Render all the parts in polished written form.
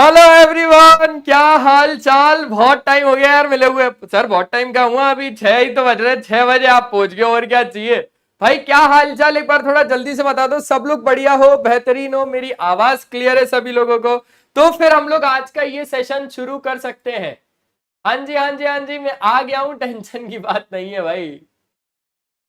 Hello everyone, क्या हाल चाल। बहुत टाइम हो गया यार मिले हुए। सर बहुत टाइम का हुआ, अभी 6 ही तो बज रहे। 6 बजे आप पहुंच गए, और क्या चाहिए भाई। क्या हाल चाल एक बार थोड़ा जल्दी से बता दो। सब लोग बढ़िया हो, बेहतरीन हो, मेरी आवाज क्लियर है सभी लोगों को? तो फिर हम लोग आज का ये सेशन शुरू कर सकते हैं। हाँ जी हाँ जी हाँ जी, मैं आ गया हूं, टेंशन की बात नहीं है भाई।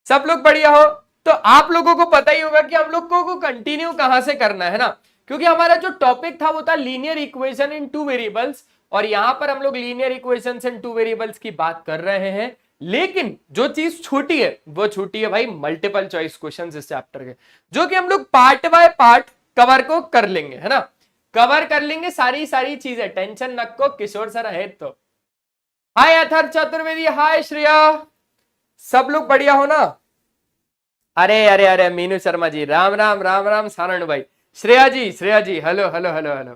सब लोग बढ़िया हो? तो आप लोगों को पता ही होगा कि हम लोग को कंटिन्यू कहां से करना है ना, क्योंकि हमारा जो टॉपिक था वो था linear equation in two variables, और यहां पर हम लोग लीनियर इक्वेशंस इन टू वेरिएबल्स की बात कर रहे हैं। लेकिन जो चीज छूटी है वो छूटी है भाई मल्टीपल चॉइस क्वेश्चंस इस चैप्टर के, जो कि हम लोग पार्ट बाय पार्ट कवर को कर लेंगे, है ना। कवर कर लेंगे सारी सारी चीजें, टेंशन नको किशोर सर है तो। हाय अथर चतुर्वेदी, हाय श्रेया, सब लोग बढ़िया हो ना? अरे अरे अरे मीनू शर्मा जी, राम राम राम राम। सारण भाई, Shreya ji, hello hello hello hello.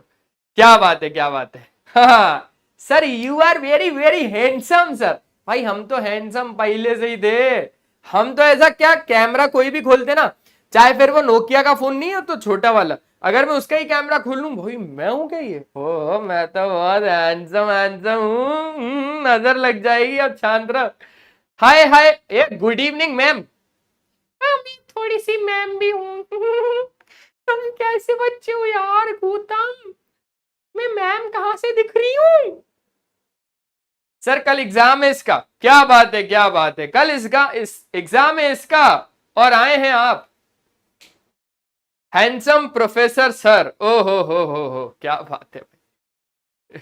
क्या बात है, क्या बात है। हाँ sir, you are very very handsome sir. भाई हम तो हैंडसम पहले से ही थे। हम तो ऐसा क्या, कैमरा कोई भी खोलते ना, चाहे फिर वो नोकिया का फोन नहीं हो तो छोटा वाला, अगर मैं उसका ही कैमरा खोल लूं, भाई मैं हूं क्या ये? ओ मैं तो बहुत हैंडसम हैंडसम हूं। नजर लग जाएगी, अब शांत रहो। हाय हाय, ए गुड इवनिंग मैम। मैं थोड़ी सी मैम भी हूँ। तुम कैसे बच्चे हो यार गौतम, मैं मैम कहां से दिख रही हूँ? सर कल एग्जाम है इसका। क्या बात है, क्या बात है, कल इसका इस एग्जाम है इसका, और आए हैं आप हैंडसम प्रोफेसर सर। ओ हो, क्या बात है भाई।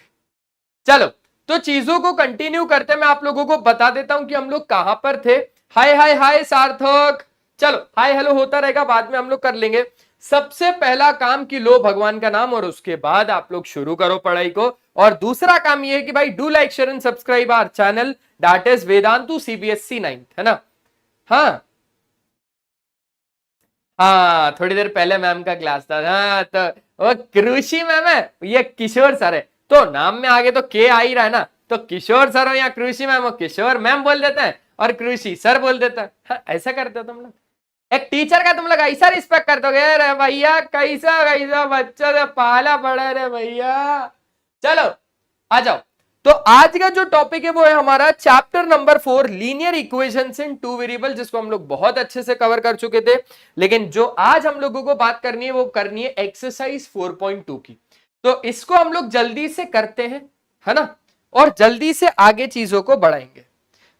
चलो, तो चीजों को कंटिन्यू करते मैं आप लोगों को बता देता हूं कि हम लोग कहां पर थे। हाय हाय हाय सार्थक, चलो हाय हेलो होता रहेगा, बाद में हम लोग कर लेंगे। सबसे पहला काम कि लो भगवान का नाम, और उसके बाद आप लोग शुरू करो पढ़ाई को। और दूसरा काम ये है कि भाई do like share and subscribe our channel, that is Vedantu CBSE 9th, है ना। हाँ हाँ, थोड़ी देर पहले मैम का क्लास था। हाँ तो वो कृषि मैम है, ये किशोर सर है, तो नाम में आगे तो के आ ही रहा है ना, तो किशोर सर हो या कृषि मैम हो, किशोर मैम बोल देते हैं और कृषि सर बोल देता है। हाँ, ऐसा करते हो तुम लोग। एक टीचर का तुम लोग ऐसा रिस्पेक्ट कर दोगे रे भैया, कैसा कैसा बच्चा से पाला पड़ा रे भैया। चलो आ जाओ। तो आज का जो टॉपिक है वो है हमारा चैप्टर नंबर 4, लीनियर इक्वेशंस इन टू वेरिएबल, जिसको हम लोग बहुत अच्छे से कवर कर चुके थे। लेकिन जो आज हम लोगों को बात करनी है वो करनी है एक्सरसाइज 4.2 की। तो इसको हम लोग जल्दी से करते हैं, है ना, और जल्दी से आगे चीजों को बढ़ाएंगे।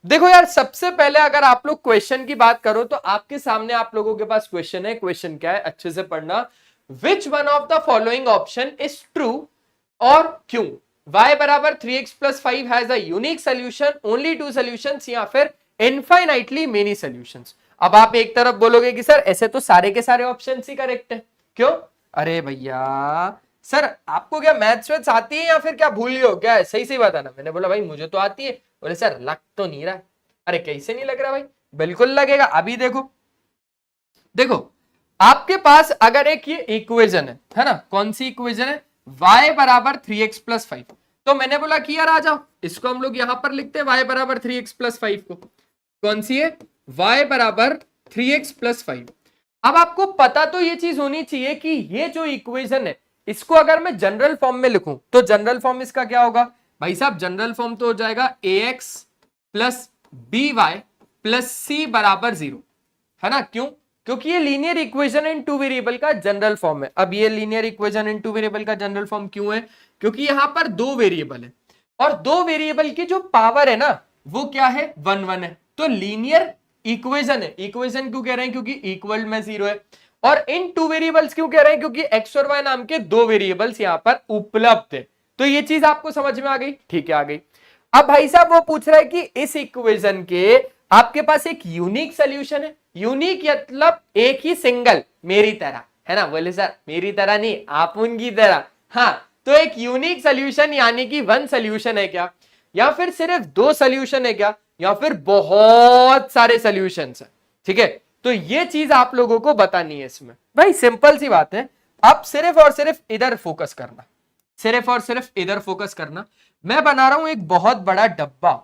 देखो यार, सबसे पहले अगर आप लोग क्वेश्चन की बात करो तो आपके सामने आप लोगों के पास क्वेश्चन है। क्वेश्चन क्या है, अच्छे से पढ़ना। Which one of the following option is true और क्यों? y बराबर 3x plus 5 has a unique solution, only 2 solutions, या फिर इनफाइनाइटली मेनी सॉल्यूशंस। अब आप एक तरफ बोलोगे कि सर ऐसे तो सारे के सारे ऑप्शन ही करेक्ट है, क्यों? अरे भैया सर आपको क्या मैथ्स वैथ्स आती है या फिर क्या भूल गए हो क्या? सही सही बताना। मैंने बोला भाई मुझे तो आती है। बोले सर लग तो नहीं रहा। अरे कैसे नहीं लग रहा भाई, बिल्कुल लगेगा। अभी देखो देखो, आपके पास अगर एक ये इक्वेशन है ना, कौन सी इक्वेशन है? y बराबर 3x प्लस 5। तो मैंने बोला कि यार आ जाओ, इसको हम लोग यहां पर लिखते हैं y बराबर 3x प्लस 5 को। कौन सी है? y बराबर 3x प्लस 5। अब आपको पता तो ये चीज होनी चाहिए कि ये जो इक्वेशन है इसको अगर मैं जनरल फॉर्म में लिखूं तो जनरल फॉर्म इसका क्या होगा भाई साहब? जनरल फॉर्म तो हो जाएगा ax plus by plus c बराबर 0, है ना। क्यों? क्योंकि ये linear equation in two variable का जनरल फॉर्म है। अब ये linear equation in two variable का जनरल फॉर्म क्यों है? क्योंकि यहां पर दो वेरिएबल है, और दो वेरिएबल की जो पावर है ना वो क्या है? 1 1 है। तो लीनियर इक्वेशन है। इक्वेशन क्यों कह रहे हैं? क्योंकि इक्वल में 0 है। और इन टू वेरिएबल्स क्यों कह रहे हैं? क्योंकि एक्स और वाई नाम के दो वेरिएबल्स यहां पर उपलब्ध है। तो ये चीज आपको समझ में आ गई? ठीक है, आ गई। अब भाई साहब वो पूछ रहा है कि इस इक्वेशन के आपके पास एक यूनिक सोल्यूशन है। यूनिक मतलब एक ही सिंगल, मेरी तरह, है ना। बोले सर मेरी तरह नहीं, आप उनकी तरह। हाँ, तो एक यूनिक सोल्यूशन यानी कि वन सोल्यूशन है क्या, या फिर सिर्फ दो सोल्यूशन है क्या, या फिर बहुत सारे सोल्यूशंस है? ठीक है, तो ये चीज आप लोगों को बतानी है इसमें। भाई सिंपल सी बात है, आप सिर्फ और सिर्फ इधर फोकस करना, सिर्फ और सिर्फ इधर फोकस करना। मैं बना रहा हूं एक बहुत बड़ा डब्बा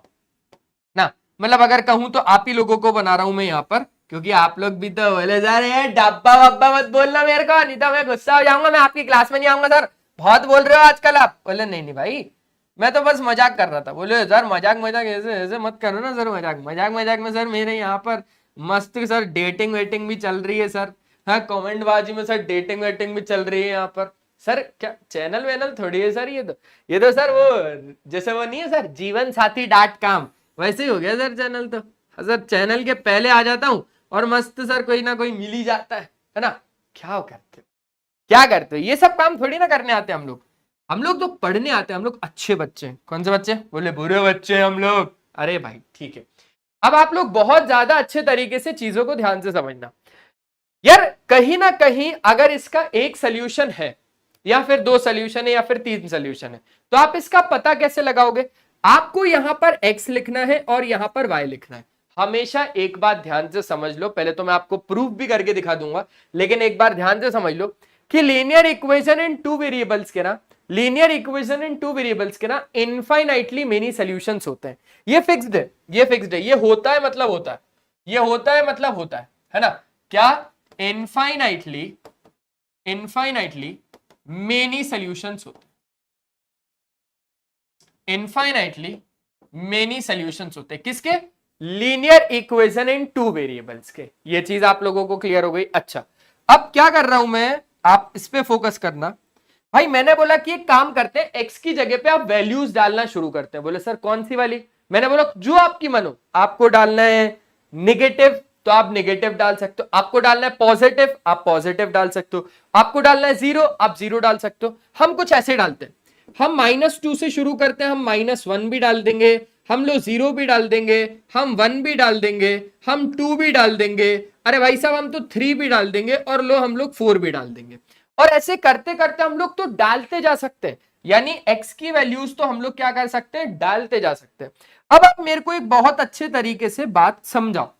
ना, मतलब अगर कहूं तो आप ही लोगों को बना रहा हूं मैं यहां पर, क्योंकि आप लोग भी तो बोले जा रहे हैं डब्बा वब्बा मत बोलना मेरे को, नहीं तो मैं गुस्सा हो जाऊंगा, मैं आपकी क्लास में नहीं आऊंगा सर। बहुत बोल रहे हो आजकल आप। बोले नहीं नहीं भाई, मैं तो बस मजाक कर रहा था। बोले सर मजाक मजाक ऐसे ऐसे मत करो ना सर, मजाक मजाक मजाक में सर मेरे यहाँ पर मस्त सर डेटिंग वेटिंग भी चल रही है सर। हाँ कमेंट बाजी में सर डेटिंग वेटिंग भी चल रही है यहाँ पर सर। क्या चैनल वैनल थोड़ी है सर, ये तो सर वो जैसे वो नहीं है सर जीवन साथी .com, वैसे ही हो गया सर चैनल। तो सर चैनल के पहले आ जाता हूँ और मस्त सर कोई ना कोई मिल ही जाता है ना। क्या करते क्या करते हो, ये सब काम थोड़ी ना करने आते हम लोग। हम लोग तो पढ़ने आते हैं, हम लोग अच्छे बच्चे हैं। कौन से बच्चे? बोले बुरे बच्चे हैं हम लोग। अरे भाई ठीक है, अब आप लोग बहुत ज्यादा अच्छे तरीके से चीजों को ध्यान से समझना यार। कहीं ना कहीं अगर इसका एक सोल्यूशन है या फिर दो सोल्यूशन है या फिर तीन सोल्यूशन है, तो आप इसका पता कैसे लगाओगे? आपको यहां पर x लिखना है और यहां पर y लिखना है। हमेशा एक बात ध्यान से समझ लो, पहले तो मैं आपको प्रूफ भी करके दिखा दूंगा, लेकिन एक बार ध्यान से समझ लो कि linear equation in two variables के ना, linear equation in two variables के ना इनफाइनाइटली मेनी सॉल्यूशंस होते हैं। ये फिक्स्ड है, ये फिक्स्ड है, ये होता है मतलब होता है, ये होता है मतलब होता है ना। क्या? इनफाइनाइटली मेनी सॉल्यूशंस होते हैं, इनफाइनाइटली मेनी सॉल्यूशंस होते हैं। किसके? Linear equation in two variables के। ये चीज आप लोगों को क्लियर हो गई? अच्छा, अब क्या कर रहा हूं मैं, आप इस पे फोकस करना भाई। मैंने बोला कि एक काम करते हैं, एक्स की जगह पे आप वैल्यूज डालना शुरू करते हैं। बोले सर कौन सी वाली? मैंने बोला जो आपकी मन हो। आपको डालना है निगेटिव तो आप निगेटिव डाल सकते हो, आपको डालना है पॉजिटिव आप पॉजिटिव डाल सकते हो, आपको डालना है जीरो आप जीरो डाल सकते हो। हम कुछ ऐसे डालते हैं, हम -2 से शुरू करते हैं, हम -1 भी डाल देंगे, हम लोग 0 भी डाल देंगे, हम 1 भी डाल देंगे, हम 2 भी डाल देंगे, अरे भाई साहब हम तो 3 भी डाल देंगे, और लो हम लोग 4 भी डाल देंगे। और ऐसे करते करते हम लोग तो डालते जा सकते हैं, यानी x की वैल्यूज तो हम लोग क्या कर सकते हैं, डालते जा सकते हैं। अब आप मेरे को एक बहुत अच्छे तरीके से बात समझाओ।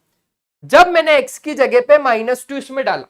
जब मैंने x की जगह पे -2 इसमें डाला,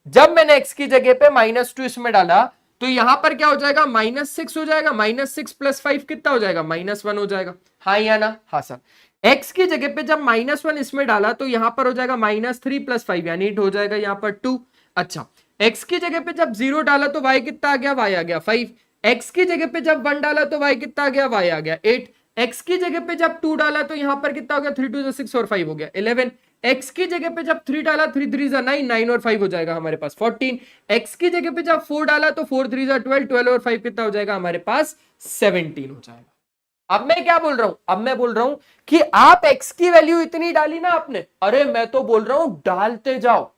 जब मैंने x की जगह पे -2 इसमें डाला, तो यहां पर क्या हो जाएगा, -6 हो जाएगा। -6 + 5 कितना हो जाएगा, -1 हो जाएगा। हाँ या ना? हाँ सर। x की जगह पे जब -1 इसमें डाला तो यहां पर हो जाएगा -3 + 5 यानी हो जाएगा यहां पर 2। अच्छा, x की जगह पे जब 0 डाला तो y कितना आ गया, y आ गया 5। x की जगह पे जब 1 डाला तो y कितना आ गया, y आ गया 8। x की जगह पे जब 2 डाला तो यहां पर कितना हो गया, 3 2 6 और 5 हो गया 11। x की जगह पे जब 3 डाला, 3 3 9 9 और 5 हो जाएगा हमारे पास 14। x की जगह पे जब 4 डाला तो 4 3 12 12 और 5 कितना हो जाएगा हमारे पास 17 हो जाएगा। अब मैं क्या बोल रहा हूं, अब मैं बोल रहा हूं कि आप x की वैल्यू इतनी डाली ना आपने, अरे मैं तो बोल रहा हूं डालते जाओ।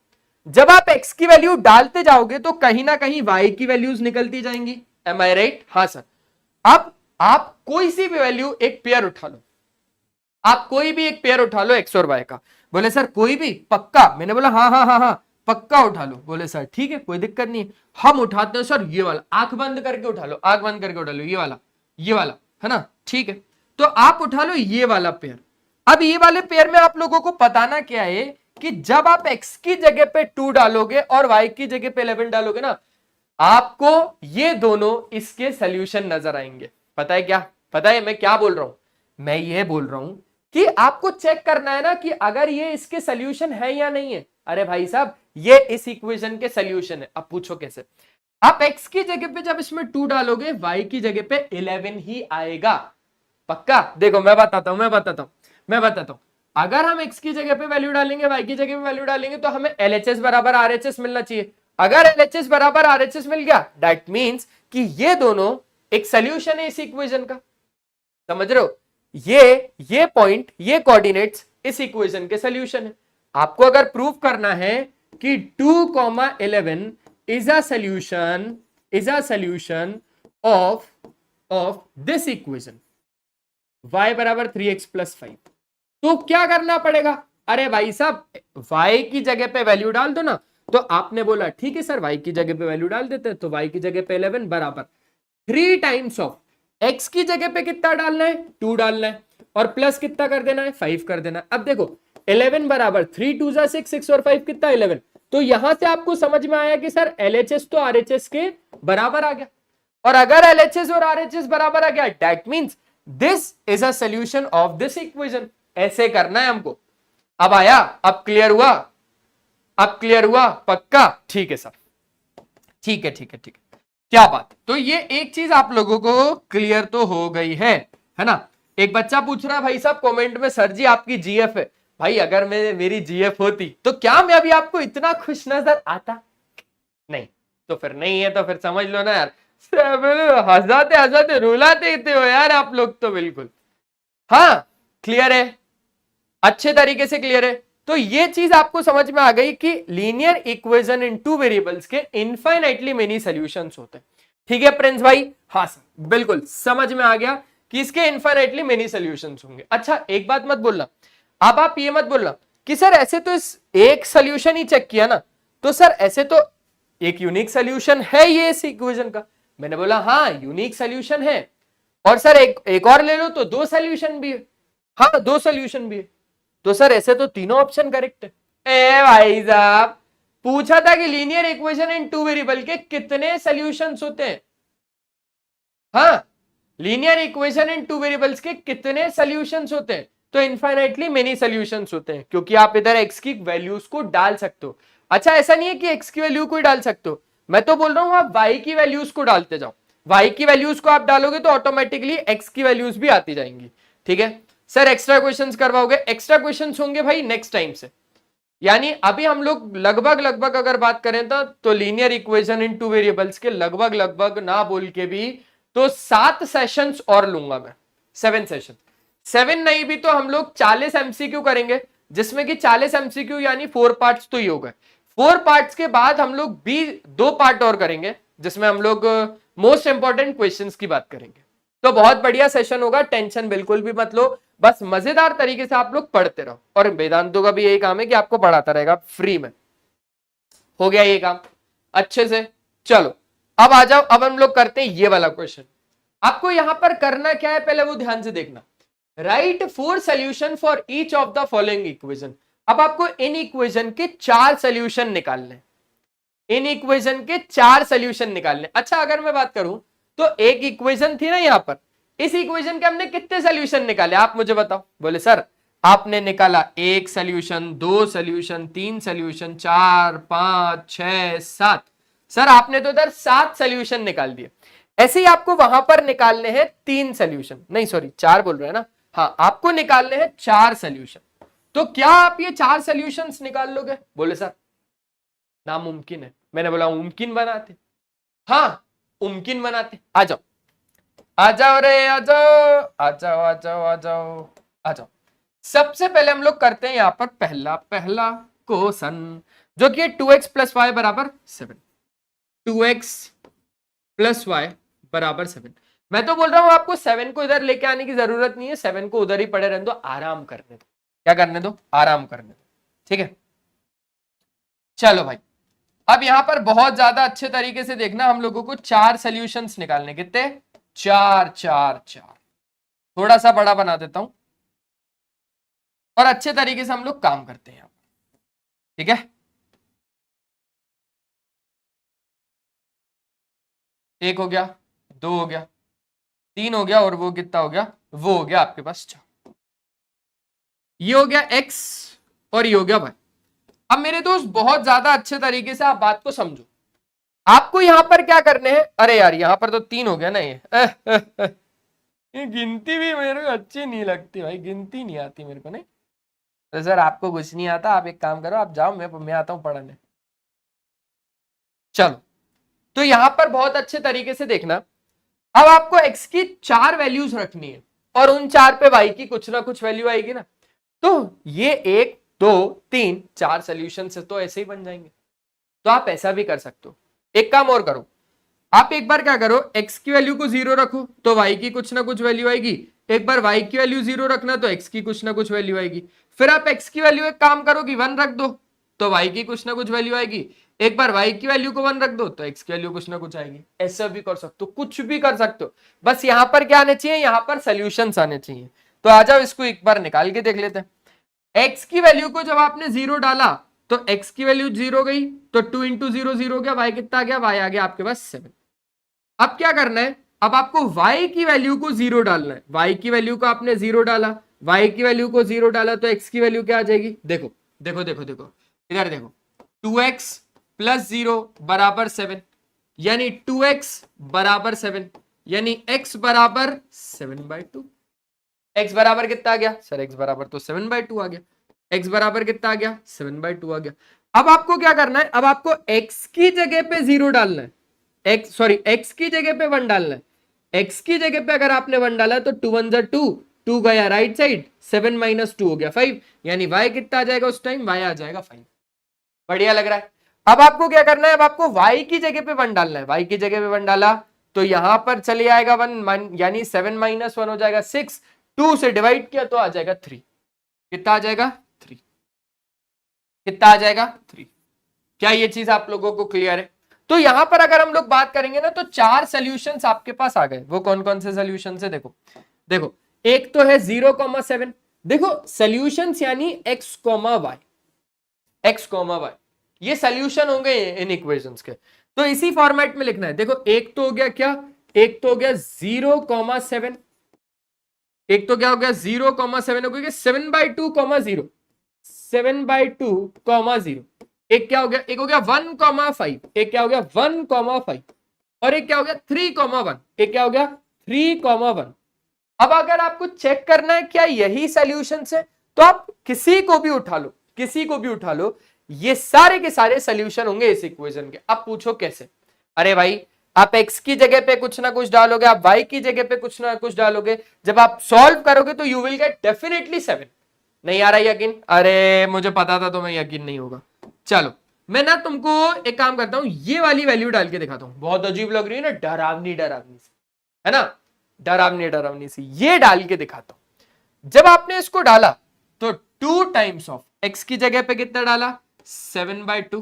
जब आप x की वैल्यू डालते जाओगे तो कहीं ना कहीं y की वैल्यूज निकलती जाएंगी। एम आई राइट? हाँ सर। अब आप कोई सी भी वैल्यू एक पेयर उठा लो, आप कोई भी एक पेयर उठा लो x और y का। बोले सर कोई भी? पक्का? मैंने बोला हाँ हाँ हाँ हाँ पक्का उठा लो। बोले सर ठीक है कोई दिक्कत नहीं है। हम उठाते हैं सर ये वाला, आंख बंद करके उठा लो, आंख बंद करके उठा लो, ये वाला है ना, ठीक है। तो आप उठा लो ये वाला पेयर। अब ये वाले पेयर में आप लोगों को बताना क्या है कि जब आप x की जगह पे 2 डालोगे और y की जगह पे 11 डालोगे ना, आपको ये दोनों इसके सोल्यूशन नजर आएंगे। पता है क्या? पता है मैं क्या बोल रहा हूं? मैं ये बोल रहा हूं कि आपको चेक करना है ना कि अगर ये इसके सोल्यूशन है या नहीं है। अरे भाई साहब ये इस इक्वेशन के सोल्यूशन है। अब पूछो कैसे? आप x की जगह पे जब इसमें 2 डालोगे, y की जगह पे 11 ही आएगा। पक्का? देखो मैं बताता हूं। अगर हम x की जगह पे वैल्यू डालेंगे, y की जगह पे वैल्यू डालेंगे, तो हमें LHS बराबर RHS मिलना चाहिए। अगर LHS बराबर RHS मिल गया, दैट मींस कि ये दोनों एक सोल्यूशन है इस इक्वेशन का। समझ रहे हो? ये पॉइंट, ये कोऑर्डिनेट्स इस इक्वेशन के सोल्यूशन है। आपको अगर प्रूव करना है कि 2,11 is a solution of this equation y बराबर 3x + 5, तो क्या करना पड़ेगा? अरे भाई साहब y की जगह पे वैल्यू डाल दो ना। तो आपने बोला ठीक है सर y की जगह पे वैल्यू डाल देते हैं, तो y की जगह पे 11 बराबर 3 टाइम्स ऑफ x की जगह पे कितना डालना है, 2 डालना है, और प्लस कितना कर देना है, 5 कर देना है। अब देखो 11 बराबर 3 2 6 6 और 5 कितना 11। तो यहां से आपको समझ में आया कि सर LHS तो RHS के बराबर आ गया, और अगर LHS और RHS बराबर आ गया, that means this is a solution of this equation. ऐसे करना है हमको। अब आया? अब क्लियर हुआ? अब क्लियर हुआ? पक्का? ठीक है सर, ठीक है। क्या बात। तो ये एक चीज आप लोगों को क्लियर तो हो गई है ना। एक बच्चा पूछ रहा भाई साहब कमेंट में, सर जी आपकी जीएफ है। भाई अगर मेरी जीएफ होती तो क्या मैं अभी आपको इतना खुश नजर आता? नहीं। तो फिर नहीं है तो फिर समझ लो ना यार, हंसाते हंसाते रुलाते हो यार आप लोग तो बिल्कुल। हाँ क्लियर है, अच्छे तरीके से क्लियर है। तो ये चीज आपको समझ में आ गई कि linear equation in two variables के इनफाइनाइटली मेनी सॉल्यूशंस होते हैं। ठीक है प्रिंस भाई? हाँ सर बिल्कुल समझ में आ गया कि इसके इनफाइनाइटली मेनी सॉल्यूशंस होंगे। अच्छा एक बात मत बोलना, अब आप ये मत बोलना कि सर ऐसे तो इस एक सॉल्यूशन ही चेक किया ना, तो सर ऐसे तो एक यूनिक सॉल्यूशन है ये इस इक्वेशन का। मैंने बोला हाँ यूनिक सॉल्यूशन है, और सर एक और ले लो तो दो सॉल्यूशन भी है। हाँ दो सॉल्यूशन भी है, तो सर ऐसे तो तीनों ऑप्शन करेक्ट है। ए भाई साहब पूछा था कि linear equation in two variable के कितने सॉल्यूशंस होते हैं। हाँ linear equation in two variables के कितने सॉल्यूशंस होते हैं? तो इनफाइनाइटली मेनी सॉल्यूशंस होते हैं, क्योंकि आप इधर एक्स की वैल्यूज को डाल सकते हो। अच्छा ऐसा नहीं है कि एक्स की वैल्यू को ही डाल सकते हो, मैं तो बोल रहा हूं आप वाई की वैल्यूज को डालते जाओ। वाई की वैल्यूज को आप डालोगे तो ऑटोमेटिकली एक्स की वैल्यूज भी आती जाएंगी। ठीक है सर एक्स्ट्रा क्वेश्चंस करवाओगे? एक्स्ट्रा क्वेश्चंस होंगे भाई नेक्स्ट टाइम से। यानी अभी हम लोग लगभग अगर बात करें तो linear equation in two variables के लगभग ना बोल के भी तो 7 सेशंस और लूंगा मैं, 7 सेशन। 7 नहीं भी तो हम लोग 40 एमसीक्यू करेंगे, जिसमें कि 40 एमसीक्यू यानी 4 पार्ट्स तो ही हो गए। 4 पार्ट्स के बाद हम लोग भी 2 पार्ट और करेंगे, जिसमें हम लोग मोस्ट इंपॉर्टेंट क्वेश्चंस की बात करेंगे। तो बहुत बढ़िया सेशन होगा, टेंशन बिल्कुल भी मत लो, बस मजेदार तरीके से आप लोग पढ़ते रहो। और वेदांतों का भी यही काम है कि आपको पढ़ाता रहेगा फ्री में। हो गया ये काम अच्छे से। चलो अब आ जाओ, अब हम लोग करते हैं ये वाला क्वेश्चन। आपको यहां पर करना क्या है पहले वो ध्यान से देखना। Right 4 solution for each of the following equation. अब आपको इन इक्वेशन के 4 सॉल्यूशन निकालने, इन इक्वेशन के 4 सॉल्यूशन निकालने। अच्छा अगर मैं बात करूं तो एक इक्वेशन थी ना यहां पर, इस इक्वेशन के हमने कितने सॉल्यूशन निकाले आप मुझे बताओ। बोले सर आपने निकाला 1 सॉल्यूशन, 2 सॉल्यूशन, 3 सॉल्यूशन, 4 5 6 7। सर आपने तो इधर 7 सॉल्यूशन निकाल दिए। ऐसे ही आपको वहां पर निकालने हैं 3 सॉल्यूशन, नहीं सॉरी 4 बोल रहे हैं ना। हाँ आपको निकालने हैं 4 सॉल्यूशन। तो क्या आप ये 4 सॉल्यूशंस निकाल लोगे? बोले सर नामुमकिन है। मैंने बोला मुमकिन बनाते। हाँ मुमकिन बनाते, आ जाओ आ जाओ रे आ जाओ आ जाओ आ जाओ आ जाओ आ जाओ। सबसे पहले हम लोग करते हैं यहां पर पहला क्वेश्चन, जो कि 2x प्लस वाई बराबर 7। 2x प्लस वाई बराबर 7। मैं तो बोल रहा हूं आपको 7 को इधर लेके आने की जरूरत नहीं है, 7 को उधर ही पड़े रहने दो, आराम करने दो। क्या करने दो? आराम करने दो। ठीक है चलो भाई, अब यहां पर बहुत ज्यादा अच्छे तरीके से देखना, हम लोगों को 4 सॉल्यूशंस निकालने। कितने? 4 4 4। थोड़ा सा बड़ा बना देता हूं और अच्छे तरीके से हम लोग काम करते हैं। ठीक है एक हो गया, 2 हो गया, 3 हो गया, और वो कितना हो गया? वो हो गया आपके पास 4। ये हो गया x और ये हो गया y। अब मेरे दोस्त बहुत ज्यादा अच्छे तरीके से आप बात को समझो। आपको यहां पर क्या करने हैं? अरे यार यहां पर तो 3 हो गया ना ये गिनती भी मेरे को अच्छी नहीं लगती भाई, गिनती नहीं आती मेरे को। नहीं तो सर आपको कुछ नहीं आता, आप एक काम करो आप जाओ, मैं आता हूं पढ़ाने। चलो तो यहां पर बहुत अच्छे तरीके से देखना। अब आपको x की 4 वैल्यूज रखनी है और उन 4 पे y की कुछ ना कुछ वैल्यू आएगी ना। तो ये 1 2 3 4 सॉल्यूशन से तो ऐसे ही बन जाएंगे। तो आप ऐसा भी कर सकते हो। एक काम और करो, आप एक बार क्या करो, x की वैल्यू को 0 रखो तो y की कुछ ना कुछ वैल्यू आएगी। एक बार y की वैल्यू 0 रखना तो x की कुछ ना कुछ वैल्यू आएगी। फिर आप x की वैल्यू एक काम करो कि 1 रख दो तो y की कुछ ना कुछ वैल्यू आएगी। एक बार y की वैल्यू को 1 रख दो तो x की वैल्यू कुछ ना कुछ आएगी। ऐसा भी कर सकते हो, कुछ भी कर सकते हो, बस यहां पर क्या आने चाहिए? यहां पर सॉल्यूशंस आने चाहिए। तो आ जाओ इसको एक बार निकाल के देख लेते हैं। x की वैल्यू को जब आपने 0 डाला तो x की वैल्यू 0 गई, तो 2 इंटू 0 0 हो गया, y कितना आ गया? y आ गया आपके पास 7। अब क्या करना है? अब आपको y की वैल्यू को 0 डालना है। y की वैल्यू को आपने 0 डाला, y की वैल्यू को 0 डाला तो x की वैल्यू क्या आ जाएगी? देखो देखो देखो देखो इधर देखो, 2x प्लस 0 बराबर 7। यानी 2x बराबर 7, यानी x बराबर 7/2। x बराबर कितना आ गया सर? x बराबर तो 7/2 आ गया। x बराबर कितना आ गया? 7/2 आ गया। अब आपको क्या करना है? अब आपको x की जगह पे 0 डालना है, x की जगह पे 1 डालना है। x की जगह पे अगर आपने 1 डाला तो 2 1 2, 2 गया राइट साइड, 7 - 2 हो गया 5, यानी y कितना आ जाएगा उस टाइम? y आ जाएगा 5। बढ़िया लग रहा है। अब आपको क्या करना है? अब आपको y की जगह पे 1 डालना है। y की जगह पे 1 डाला तो यहां पर चले आएगा 1, यानी 7 - 1 हो जाएगा 6, 2 से डिवाइड किया तो आ जाएगा 3। कितना आ जाएगा? 3। कितना आ जाएगा? 3। क्या ये चीज आप लोगों को क्लियर है? तो यहां पर अगर हम लोग बात करेंगे ना तो 4 सॉल्यूशंस आपके पास आ गए। वो कौन कौन से सॉल्यूशन है? देखो देखो, एक तो है 0,7। देखो सॉल्यूशंस यानी x, y, x, y, ये सॉल्यूशन होंगे इन इक्वेशंस के। तो इसी फॉर्मेट में लिखना है। देखो एक तो हो गया क्या? एक तो हो गया 0,7, एक तो क्या हो गया? 0,7 हो गया 7/2, 7/2, एक क्या हो गया? एक हो गया 1,5, एक क्या हो गया? 1,5, और एक क्या हो गया? 3,1, एक क्या हो गया? 3,1। अब अगर आपको चेक करना है क्या यही सॉल्यूशन है तो आप किसी को भी उठा लो, किसी को भी उठा लो, ये सारे के सारे सॉल्यूशन होंगे इस इक्वेशन के। अब पूछो कैसे? अरे भाई आप x की जगह पे कुछ ना कुछ डालोगे, आप y की जगह पे कुछ ना कुछ डालोगे, जब आप सॉल्व करोगे तो यू विल गेट डेफिनेटली 7। नहीं आ रहा यकीन? अरे मुझे पता था तुम्हें यकीन नहीं होगा। चलो मैं ना तुमको एक काम करता हूं, ये वाली वैल्यू डाल के दिखाता हूं। बहुत अजीब लग रही है ना, डरावनी डरावनी सी, है ना, डरावनी डरावनी सी। ये डाल के दिखाता हूं। जब आपने इसको डाला तो 2 टाइम्स ऑफ x की जगह पे कितना डाला? 7/2,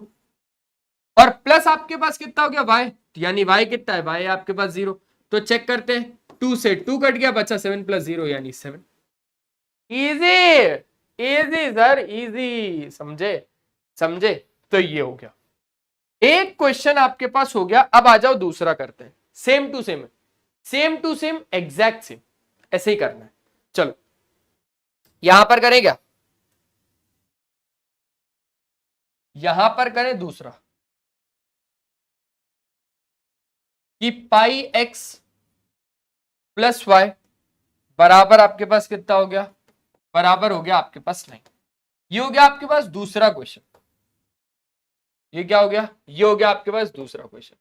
और प्लस आपके पास कितना हो गया? y, यानी y कितना है? y आपके पास 0। तो चेक करते हैं, 2 से 2 कट गया, बचा 7 + 0 यानी 7। इजी, इजी सर, इजी, समझे? समझे? तो ये हो गया एक क्वेश्चन आपके पास हो गया। अब आ जाओ दूसरा करते हैं। Same to same, same to same, exact same, ऐसे ही करना है। चलो यहां पर करें क्या? यहां पर करें दूसरा कि पाई x प्लस वाई बराबर आपके पास कितना हो गया? बराबर हो गया आपके पास 9। ये हो गया आपके पास दूसरा क्वेश्चन। ये क्या हो गया? ये हो गया आपके पास दूसरा क्वेश्चन।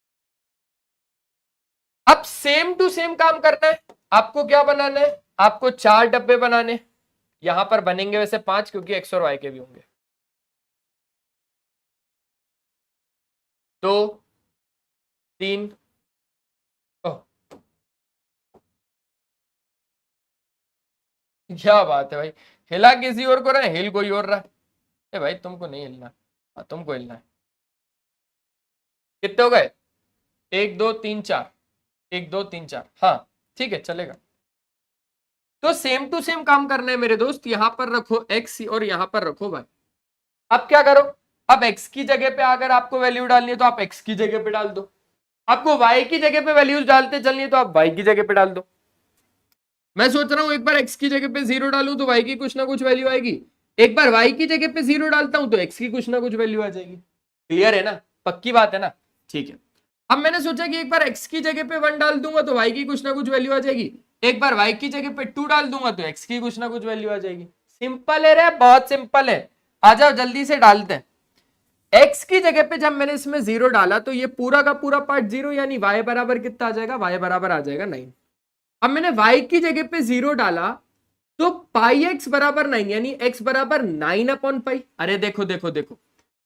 अब सेम टू सेम काम करना है। आपको क्या बनाना है? आपको 4 डब्बे बनाने। यहां पर बनेंगे वैसे 5, क्योंकि x और y के भी होंगे। तो 3, क्या बात है भाई, हिला किसी और को रहा है, हिल कोई और रहा है। ए भाई तुमको नहीं हिलना, तुमको हिलना है। कितने हो गए? 1 2 3 4, 1 2 3 4, हाँ ठीक है चलेगा। तो सेम टू सेम काम करना है मेरे दोस्त। यहां पर रखो x और यहां पर रखो y। अब क्या करो? अब x की जगह पे अगर आपको वैल्यू डालनी है तो आप x की जगह पे डाल दो। आपको y की जगह पे वैल्यूज डालते चलनी है तो आप y की जगह पे डाल दो। मैं सोच रहा हूं एक बार x की जगह पे 0 डालूं तो y की कुछ ना कुछ वैल्यू आएगी, एक बार y की जगह पे 0 डालता हूं तो x की कुछ ना कुछ वैल्यू आ जाएगी। क्लियर है ना? पक्की बात है ना? ठीक है। अब मैंने सोचा कि एक बार x की जगह पे 1 डाल दूंगा तो y की कुछ ना कुछ वैल्यू आ जाएगी, एक बार y की जगह पे 2 डाल दूंगा तो x की कुछ ना कुछ वैल्यू आ जाएगी। सिंपल है रे, बहुत सिंपल है। आ जाओ जल्दी से डालते हैं। x की जगह पे जब मैंने इसमें 0 डाला तो ये पूरा का पूरा पार्ट 0, यानी y बराबर कितना आ जाएगा? y बराबर आ जाएगा 9। अब मैंने y की जगह पे 0 डाला तो पाई x बराबर 9, यानी x बराबर 9/पाई। अरे देखो देखो देखो,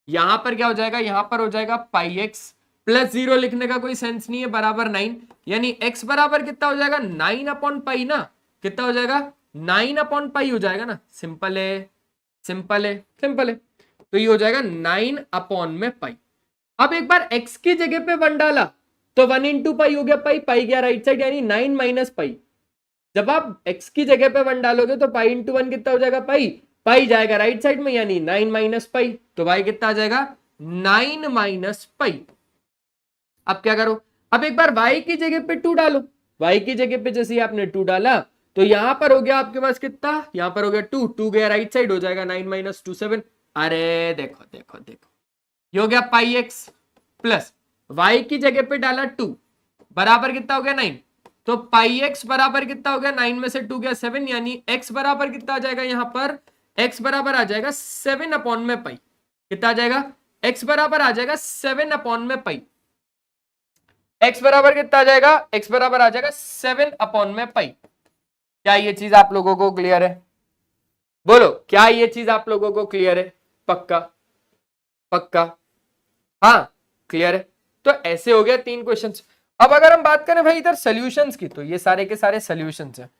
यहां पर क्या हो जाएगा? यहां पर हो जाएगा पाई x प्लस 0 लिखने का कोई सेंस नहीं है, बराबर 9, यानी x बराबर कितना हो जाएगा? 9/पाई ना। कितना हो जाएगा? 9/पाई हो जाएगा ना। सिंपल है, सिंपल है, सिंपल है। तो ये हो जाएगा 9/पाई। अब एक बार x की जगह पे 1 डाला तो 1 × पाई हो गया, पाई पाई गया राइट साइड, यानी 9 - पाई। जब आप x की जगह पे 1 डालोगे तो पाई × 1 कितना हो जाएगा? पाई पाई जाएगा राइट साइड में, यानी 9 - पाई। तो y कितना आ जाएगा? 9 - पाई। अब क्या करो? अब एक बार y की जगह पे 2 डालो। y की जगह पे जैसे आपने 2 डाला तो यहां पर हो गया आपके पास कितना? यहां पर हो गया 2, 2 गया राइट साइड, हो जाएगा 9 - 2 7। अरे देखो देखो देखो, ये हो गया पाई x प्लस y की जगह पे डाला 2 बराबर कितना हो गया 9, तो पाई x बराबर कितना हो गया 9 में से 2 गया 7, यानी x बराबर कितना आ जाएगा यहां पर, x बराबर आ जाएगा 7 अपॉन में पाई, कितना आ जाएगा x बराबर आ जाएगा 7 अपॉन में पाई, x बराबर कितना आ जाएगा, x बराबर आ जाएगा 7 अपॉन में पाई। क्या ये चीज आप लोगों को क्लियर है? बोलो क्या ये चीज आप लोगों को क्लियर है? पक्का पक्का, हाँ क्लियर है। तो ऐसे हो गया 3 क्वेश्चंस। अब अगर हम बात करें भाई इधर सॉल्यूशंस की, तो ये सारे के सारे सॉल्यूशंस हैं।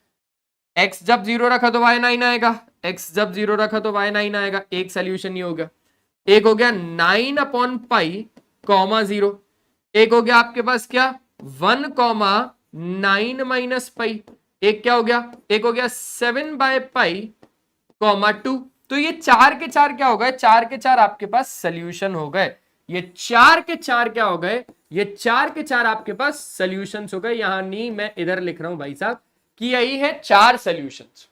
x जब 0 रखा तो y 9 आएगा, x जब 0 रखा तो y 9 आएगा, एक सोल्यूशन ये हो गया। एक हो गया 9 अपॉन पाई कॉमा 0, एक हो गया आपके पास क्या 1 कॉमा 9 माइनस पाई, एक क्या हो गया, एक हो गया 7 बाय पाई कॉमा 2। तो ये 4 के 4 क्या हो गए, 4 के 4 आपके पास सोल्यूशन हो गए। ये 4 के 4 क्या हो गए, ये 4 के 4 आपके पास सोल्यूशंस हो गए। यहां नहीं मैं इधर लिख रहा हूं भाई साहब कि यही है 4 सोल्यूशंस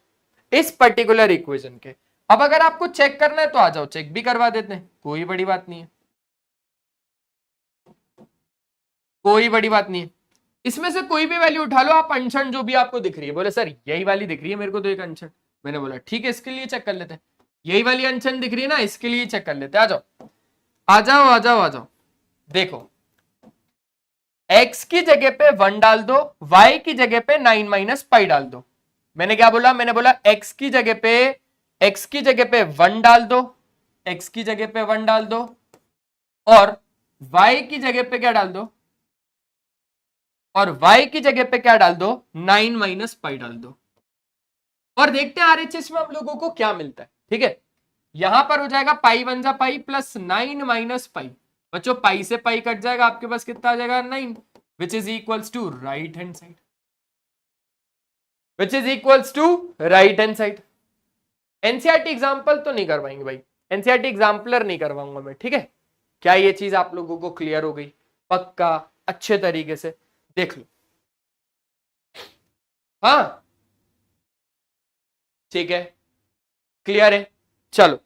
इस पर्टिकुलर इक्वेशन के। अब अगर आपको चेक करना है तो आ जाओ, चेक भी करवा देते हैं, कोई बड़ी बात नहीं है, कोई बड़ी बात नहीं है। इसमें से कोई भी वैल्यू उठा लो आप, अनशन जो भी आपको दिख रही है। बोले सर यही वाली दिख रही है मेरे को तो एक अनशन, मैंने बोला ठीक है इसके लिए चेक कर लेते हैं, यही वाली अनशन दिख रही है ना, इसके लिए चेक कर लेते हैं। आ जाओ आ जाओ आ जाओ आ जाओ, देखो x की जगह पे 1 डाल दो, y की जगह पे 9 माइनस पाई डाल दो। मैंने क्या बोला, मैंने बोला x की जगह पे 1 डाल दो, x की जगह पे 1 डाल दो, और y की जगह पे क्या डाल दो, और y की जगह पे क्या डाल दो 9 माइनस पाई डाल दो, और देखते हैं आरएचएस में हम लोगों को क्या मिलता है। ठीक है, यहां पर हो जाएगा पाई 1 जा पाई प्लस 9 माइनस पाई, बच्चों पाई से पाई कट जाएगा, आपके पास कितना आ जाएगा 9, which is equals to right hand side, which is equals to right hand side. NCERT example तो नहीं करवाएंगे भाई, एनसीईआरटी एग्जाम्पलर नहीं करवाऊंगा मैं। ठीक है, क्या ये चीज आप लोगों को क्लियर हो गई? पक्का अच्छे तरीके से देख लो। हाँ ठीक है, क्लियर है। चलो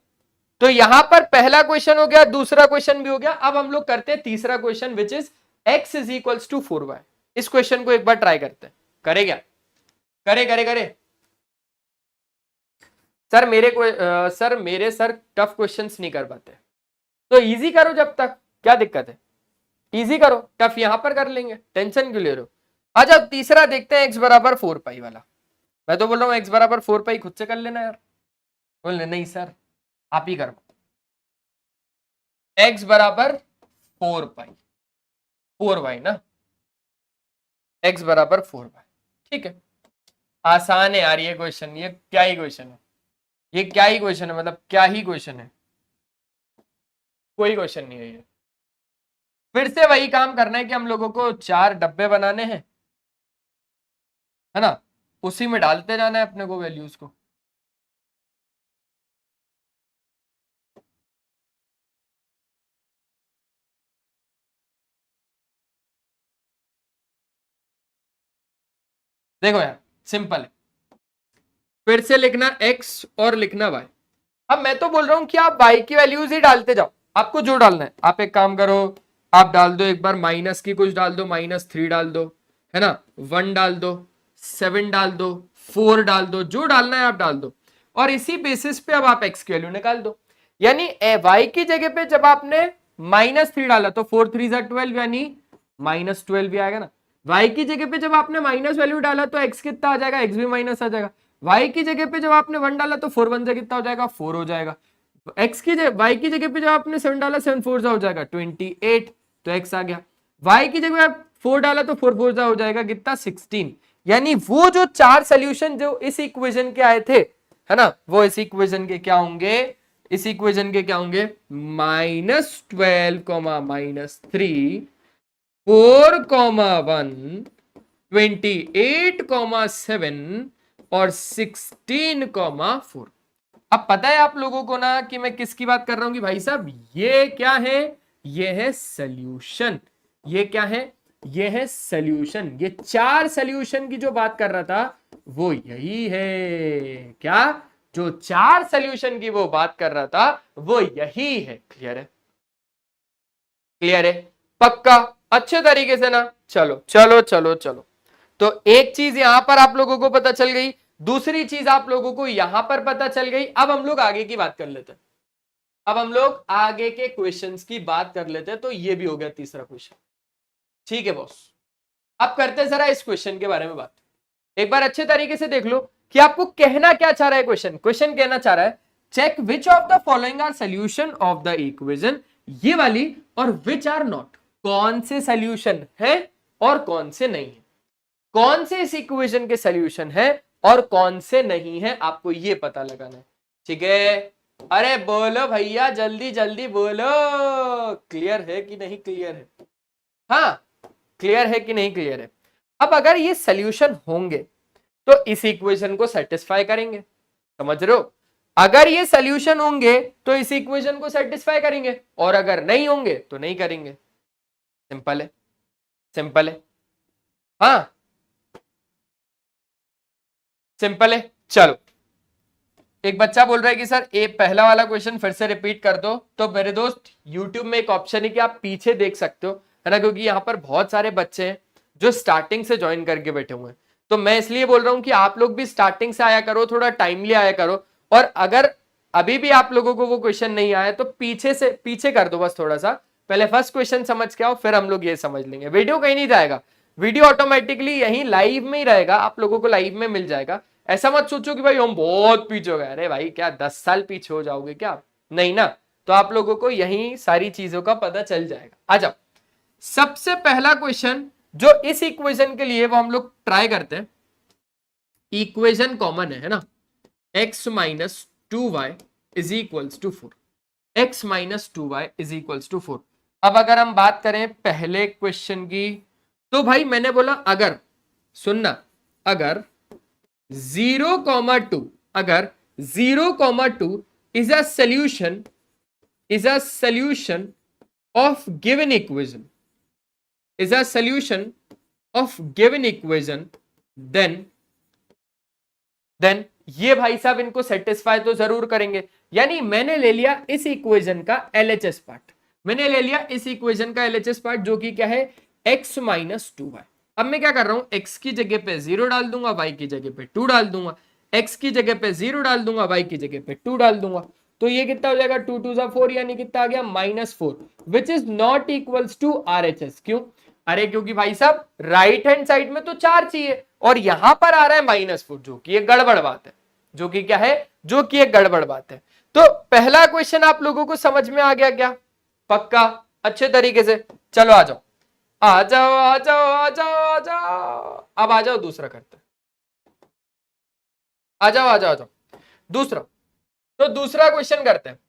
तो यहां पर पहला क्वेश्चन हो गया, दूसरा क्वेश्चन भी हो गया। अब हम लोग करते हैं तीसरा question, which is x is equals to 4y। इस क्वेश्चन को एक बार ट्राई करते हैं, करे क्या, करे करे करे सर मेरे को सर टफ क्वेश्चंस नहीं कर पाते, तो इजी करो जब तक, क्या दिक्कत है, इजी करो, टफ यहां पर कर लेंगे, टेंशन क्यों ले रहे हो। अच्छा तीसरा देखते हैं x बराबर 4 पाई वाला। मैं तो बोल रहा हूं x बराबर 4 पाई खुद से कर लेना यार, बोल नहीं सर आप ही करो। x बराबर 4 पाई 4y ना, x बराबर 4y, ठीक है आसान है यार ये क्वेश्चन, ये क्या ही क्वेश्चन है, ये क्या ही क्वेश्चन है, मतलब क्या ही क्वेश्चन है, कोई क्वेश्चन नहीं है ये। फिर से वही काम करना है कि हम लोगों को 4 डब्बे बनाने हैं, है ना, उसी में डालते जाना है अपने को वैल्यूज को। देखो यार सिंपल है, फिर से लिखना x और लिखना y। अब मैं तो बोल रहा हूं कि आप y की वैल्यूज ही डालते जाओ, आपको जो डालना है। आप एक काम करो, आप डाल दो एक बार माइनस की कुछ डाल दो, -3 डाल दो, है ना, 1 डाल दो, 7 डाल दो, 4 डाल दो, जो डालना है आप डाल दो, और इसी बेसिस पे अब आप x की वैल्यू निकाल दो। यानी y की जगह पे जब आपने -3 डाला तो 4 3 12, यानी -12 भी आएगा ना। y की जगह पे जब आपने माइनस वैल्यू डाला तो x कितना आ जाएगा, x भी माइनस आ जाएगा। y की जगह पे जब आपने 1 डाला तो 4 1 से कितना हो जाएगा, 4 हो जाएगा। x की जगह y की जगह पे जब आपने 7 डाला 7 4 जा हो जाएगा 28, तो x आ गया। y की जगह आप 4 डाला तो 4 4 जा हो जाएगा कितना, 16। यानी वो जो 4 सोल्यूशन जो इस इक्वेशन के आए थे, है ना, वो इस इक्वेशन के क्या होंगे, इस इक्वेशन के क्या होंगे, -12, -3, 4, 1, 28, 7 और 16, 4। अब पता है आप लोगों को ना कि मैं किसकी बात कर रहा हूं कि भाई साहब ये क्या है, ये है सॉल्यूशन। ये क्या है, ये है सॉल्यूशन। ये 4 सॉल्यूशन की जो बात कर रहा था वो यही है, क्या, जो 4 सॉल्यूशन की वो बात कर रहा था वो यही है। क्लियर है, क्लियर है, पक्का। अच्छे तरीके से ना, चलो चलो चलो चलो। तो एक चीज यहां पर आप लोगों को पता चल गई, दूसरी चीज आप लोगों को यहां पर पता चल गई। अब हम लोग आगे की बात कर लेते हैं, अब हम लोग आगे के क्वेश्चंस की बात कर लेते हैं। तो ये भी हो गया तीसरा क्वेश्चन, ठीक है बॉस। अब करते हैं जरा इस क्वेश्चन के बारे में बात। एक बार अच्छे तरीके से देख लो कि आपको कहना क्या चाह रहा है क्वेश्चन। क्वेश्चन कहना चाह रहा है check which of the following are solution of the equation, ये वाली, और विच आर नॉट, कौन से सोल्यूशन है और कौन से नहीं है, कौन से इस इक्वेशन के सोल्यूशन है और कौन से नहीं है, आपको ये पता लगाना है, ठीक है। अरे बोलो भैया, जल्दी जल्दी बोलो, क्लियर है कि नहीं क्लियर है? हाँ, क्लियर है कि नहीं क्लियर है? अब अगर ये सोल्यूशन होंगे तो इस इक्वेशन को सेटिस्फाई करेंगे, समझ रहे हो? अगर ये सोल्यूशन होंगे तो इस इक्वेशन को सेटिस्फाई करेंगे, और अगर नहीं होंगे तो नहीं करेंगे। सिंपल है, सिंपल है, हाँ सिंपल है। चलो, एक बच्चा बोल रहा है कि सर ये पहला वाला क्वेश्चन फिर से रिपीट कर दो। तो मेरे दोस्त, यूट्यूब में एक ऑप्शन है कि आप पीछे देख सकते हो, है ना, क्योंकि यहाँ पर बहुत सारे बच्चे हैं जो स्टार्टिंग से ज्वाइन करके बैठे हुए हैं। तो मैं इसलिए बोल रहा हूँ कि आप लोग भी स्टार्टिंग से आया करो, थोड़ा टाइमली आया करो। और अगर अभी भी आप लोगों को वो क्वेश्चन नहीं आया तो पीछे कर दो, बस थोड़ा सा पहले फर्स्ट क्वेश्चन समझ के आओ, फिर हम लोग ये समझ लेंगे। वीडियो कहीं नहीं जाएगा, वीडियो ऑटोमेटिकली यही लाइव में ही रहेगा, आप लोगों को लाइव में मिल जाएगा। ऐसा मत सोचो कि भाई हम बहुत पीछे हो गए। अरे भाई, क्या 10 साल पीछे हो जाओगे क्या? नहीं ना। तो आप लोगों को यही सारी चीजों का पता चल जाएगा। आ जाओ, सबसे पहला क्वेश्चन जो इस इक्वेशन के लिए वो हम लोग ट्राई करते हैं। इक्वेशन कॉमन है ना, x minus 2y is equals to 4, x minus 2y is equals to 4। अब अगर हम बात करें पहले क्वेश्चन की, तो भाई मैंने बोला अगर, सुनना, अगर 0,2, अगर 0,2 is a solution of given equation, is a solution of given equation, then ये भाई साहब इनको सेटिस्फाई तो जरूर करेंगे। यानी मैंने ले लिया इस इक्वेशन का LHS पार्ट, मैंने ले लिया इस इक्वेशन का LHS पार्ट, जो कि क्या है, x माइनस 2y। अब मैं क्या कर रहा हूं, x की जगह पे 0 डाल दूंगा, y की जगह पे 2 डाल दूंगा, x की जगह पे 0 डाल दूंगा, y की जगह पे 2 डाल दूंगा। तो ये कितना हो जाएगा, 2 2 4, यानी कितना आ गया, -4, which is not equals to RHS। क्यों? अरे क्योंकि भाई साहब राइट हैंड साइड में तो 4 चाहिए और यहां पर आ रहा है -4, जो कि एक गड़बड़ बात है, जो कि क्या है, जो कि एक गड़बड़ बात है। तो पहला क्वेश्चन आप लोगों को समझ में आ गया क्या? पक्का, अच्छे तरीके से। चलो आ जाओ आ जाओ आ जाओ आ जाओ आ जाओ, अब आ जाओ दूसरा करते हैं। आ जाओ आ जाओ आ जाओ दूसरा। तो दूसरा क्वेश्चन करते हैं।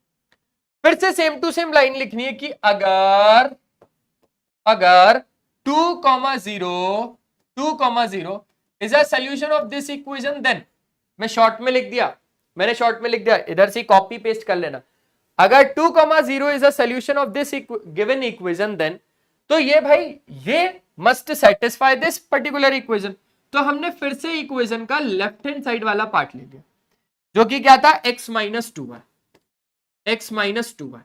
फिर से सेम टू सेम लाइन लिखनी है कि अगर 2,0 is a solution of this equation, then, मैं शॉर्ट में लिख दिया, मैंने शॉर्ट में लिख दिया, इधर से कॉपी पेस्ट कर लेना। अगर 2,0 is a solution of this given equation, then, तो ये भाई ये must satisfy this particular equation. तो हमने फिर से इक्वेशन का लेफ्ट हैंड साइड वाला पार्ट ले लिया, जो कि क्या था, x minus 2y, x minus 2y।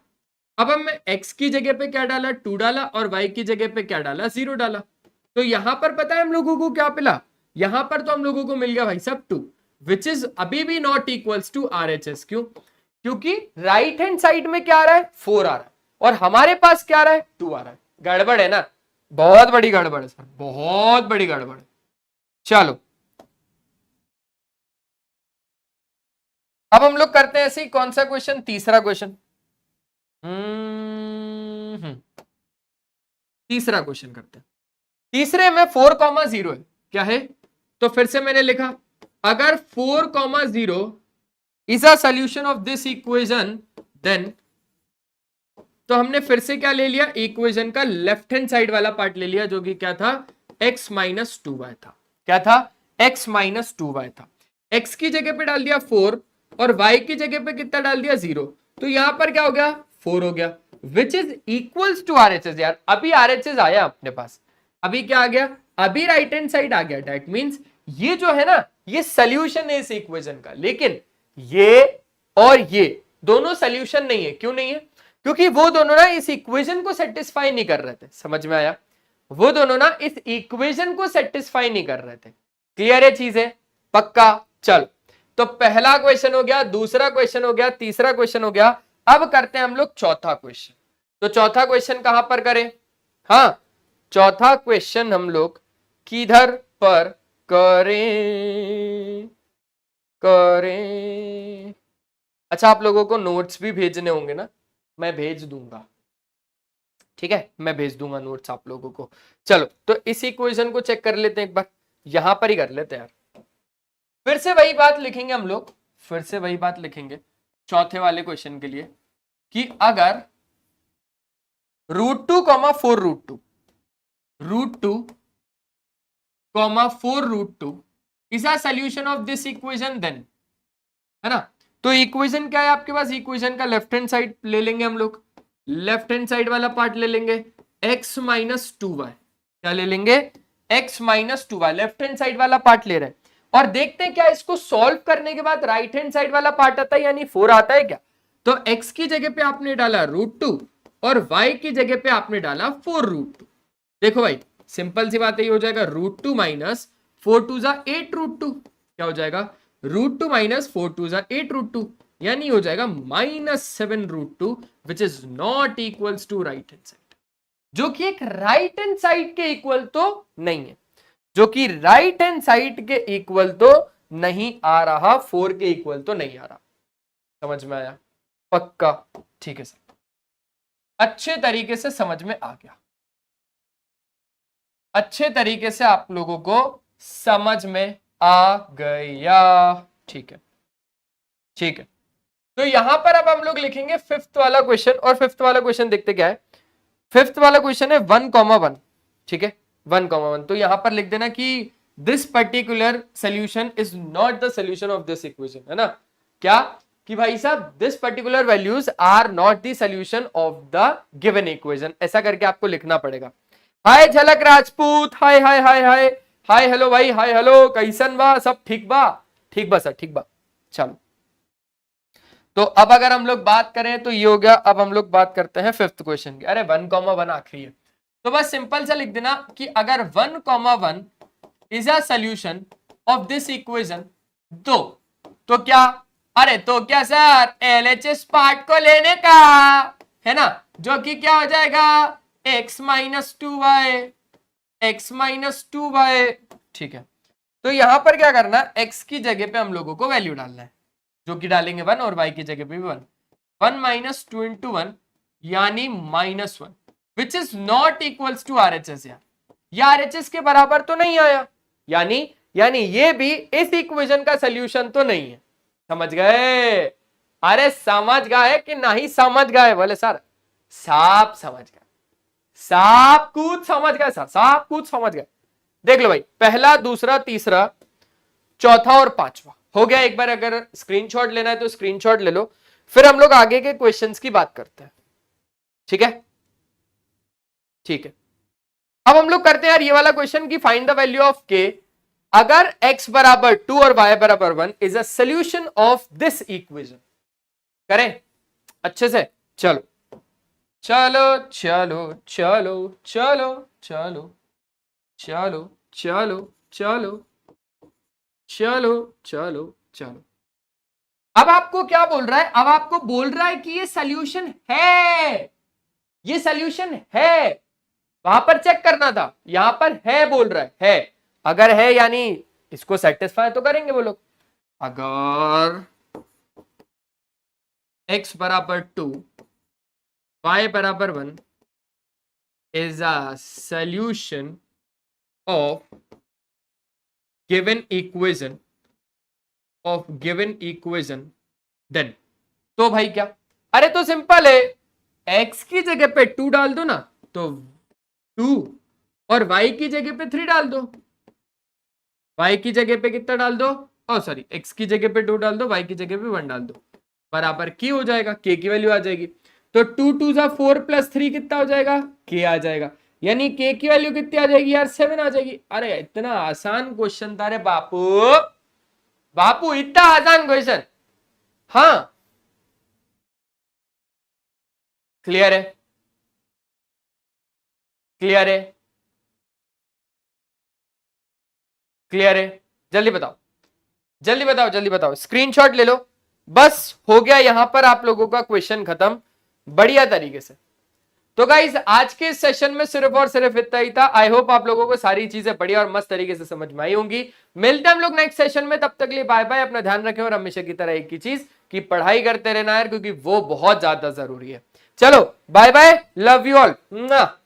अब मैं x की जगह पे क्या डाला, 2 डाला, और y की जगह पे क्या डाला, 0 डाला। तो यहां पर पता है हम लोगों को क्या मिला, यहां पर तो हम लोगों को मिल गया भाई सब 2, विच इज अभी भी नॉट इक्वल्स टू RHS। क्यों? क्योंकि राइट हैंड साइड में क्या आ रहा है, 4 आ रहा है, और हमारे पास क्या आ रहा है, 2 आ रहा है। गड़बड़ है ना, बहुत बड़ी गड़बड़ है सर, बहुत बड़ी गड़बड़ है। चलो अब हम लोग करते हैं ऐसे ही, कौन सा क्वेश्चन, तीसरा क्वेश्चन। तीसरा क्वेश्चन करते हैं। तीसरे में 4,0 है, क्या है, तो फिर से मैंने लिखा अगर 4,0 is a solution of this equation, then, तो हमने फिर से क्या ले लिया, इक्वेशन का लेफ्ट हैंड साइड वाला पार्ट ले लिया, जो कि क्या था, x माइनस 2y था। क्या था, x माइनस 2y था। x की जगह पे डाल दिया 4 और y की जगह पे कितना डाल दिया, 0। तो यहां पर क्या हो गया, 4 हो गया, which is equals to RHS। यार अभी RHS आया अपने पास, अभी क्या आ गया, अभी राइट हैंड साइड आ गया। दैट मींस ये जो है ना, ये सोल्यूशन है इस इक्वेशन का, लेकिन ये और ये दोनों सोल्यूशन नहीं है। क्यों नहीं है? क्योंकि वो दोनों ना इस इक्वेशन को सेटिस्फाई नहीं कर रहे थे। समझ में आया? वो दोनों ना इस इक्वेशन को सेटिस्फाई नहीं कर रहे थे। क्लियर है चीजें? पक्का? चलो, तो पहला क्वेश्चन हो गया, दूसरा क्वेश्चन हो गया, तीसरा क्वेश्चन हो गया। अब करते हैं हम लोग चौथा क्वेश्चन। तो चौथा क्वेश्चन कहां पर करें? हाँ, चौथा क्वेश्चन हम लोग किधर पर करें? अच्छा, आप लोगों को नोट्स भी भेजने होंगे ना? मैं भेज दूंगा, ठीक है, मैं भेज दूंगा नोट्स आप लोगों को। चलो, तो इस इक्वेशन को चेक कर लेते हैं एक बार, यहां पर ही कर लेते हैं यार। फिर से वही बात लिखेंगे हम लोग, फिर से वही बात लिखेंगे चौथे वाले क्वेश्चन के लिए कि अगर √2, 4 √2, √2, 4 √2 is a solution of this equation, then, है ना? तो इक्वेशन क्या है आपके पास? इक्वेशन का लेफ्ट हैंड साइड ले लेंगे हम लोग, लेफ्ट हैंड साइड वाला पार्ट ले लेंगे, x - 2y। क्या ले लेंगे? x - 2y, left hand side वाला पार्ट ले रहे हैं। और देखते हैं क्या इसको सॉल्व करने के बाद राइट हैंड साइड वाला पार्ट आता है, यानी 4 आता है क्या? तो x की जगह पे आपने डाला √2 और y की जगह पे आपने डाला 4 √2। देखो भाई, सिंपल सी बात है, ये हो जाएगा √2 - 4 2 = 8 √2। क्या हो जाएगा? √2 - 4 2 = 8 √2, यानी हो जाएगा -7 √2, which is not equals to right hand side, जो कि एक राइट हैंड साइड के इक्वल तो नहीं है, जो कि राइट हैंड साइड के इक्वल तो नहीं आ रहा, 4 के इक्वल तो नहीं आ रहा। समझ में आया? पक्का? ठीक है सर, अच्छे तरीके से समझ में आ गया, अच्छे तरीके से आप लोगों को समझ में आ गया। ठीक है, ठीक है। तो यहां पर अब हम लोग लिखेंगे फिफ्थ वाला क्वेश्चन, और फिफ्थ वाला क्वेश्चन देखते क्या है। फिफ्थ वाला क्वेश्चन है 1,1, ठीक है, 1,1। तो यहां पर लिख देना कि this particular solution is not the solution of this equation, है ना? क्या कि भाई साहब, this particular values are not the solution of the given equation, ऐसा करके आपको लिखना पड़ेगा। हाय झलक राजपूत, हाय हाय हाय हाय हाय, हेलो भाई, हाय हेलो, कैसन बा? सब ठीक बा? ठीक बा सर, ठीक बा। चलो, तो अब अगर हम लोग बात करें तो ये हो गया। अब हम लोग बात करते हैं फिफ्थ क्वेश्चन की। अरे 1,1 आखिरी है, तो बस सिंपल सा लिख देना कि अगर 1,1 is a solution of this equation, तो क्या? अरे तो क्या सर, LHS पार्ट को लेने का, है ना? जो कि क्या हो जाएगा? x - 2y, x - 2y, ठीक है। तो यहां पर क्या करना, x की जगह पे हम लोगों को वैल्यू डालना है, जो कि डालेंगे 1, और y की जगह पे भी 1। 1 - 2 × 1 यानी -1, which is not equals to RHS। यार RHS के बराबर तो नहीं आया, यानी ये भी इस इक्वेशन का सोल्यूशन तो नहीं है। समझ गए? अरे समझ गए कि नहीं समझ गए? बोले सर साफ समझ गए, साफ कुछ समझ गए सर, साफ कुछ समझ गए। देख लो भाई, पहला, दूसरा, तीसरा, चौथा और पांचवा हो गया। एक बार अगर स्क्रीनशॉट लेना है तो स्क्रीनशॉट ले लो, फिर हम लोग आगे के क्वेश्चंस की बात करते हैं। ठीक है, ठीक है। अब हम लोग करते हैं यार ये वाला क्वेश्चन की find the value of k अगर x बराबर 2 और y बराबर 1 is a solution of this equation. करें अच्छे से? चलो चलो चलो चलो चलो चलो चलो चलो चलो चलो चलो चलो। अब आपको क्या बोल रहा है? अब आपको बोल रहा है कि ये सोल्यूशन है, ये सोल्यूशन है। वहां पर चेक करना था, यहां पर है बोल रहा है। अगर है यानी इसको सेटिस्फाई तो करेंगे वो लोग। अगर x बराबर 2, y बराबर 1 is a solution of given equation, then, तो भाई क्या? अरे तो सिंपल है, x की जगह पे 2 डाल दो ना, तो 2, और y की जगह पे 3 डाल दो। y की जगह पे कितना डाल दो? सॉरी, x की जगह पे 2 डाल दो, y की जगह पे 1 डाल दो, बराबर k हो जाएगा, k की वैल्यू आ जाएगी। तो 2 2 = 4 + 3 कितना हो जाएगा? k आ जाएगा, यानी k की वैल्यू कितनी आ जाएगी यार? 7 आ जाएगी। अरे इतना आसान क्वेश्चन था रे बापू, बापू इतना आसान क्वेश्चन। हाँ, क्लियर है? क्लियर है? क्लियर है? जल्दी बताओ, जल्दी बताओ, जल्दी बताओ, स्क्रीनशॉट ले लो। बस हो गया यहां पर आप लोगों का क्वेश्चन खत्म बढ़िया तरीके से। तो गाइज आज के सेशन में सिर्फ और सिर्फ इतना ही था। आई होप आप लोगों को सारी चीजें बढ़िया और मस्त तरीके से समझ में आई होंगी। मिलते हैं हम लोग नेक्स्ट सेशन में, तब तक के लिए बाय बाय। अपना ध्यान रखें और हमेशा की तरह एक ही चीज कि पढ़ाई करते रहना यार, क्योंकि वो बहुत ज्यादा जरूरी है। चलो bye bye, love you all.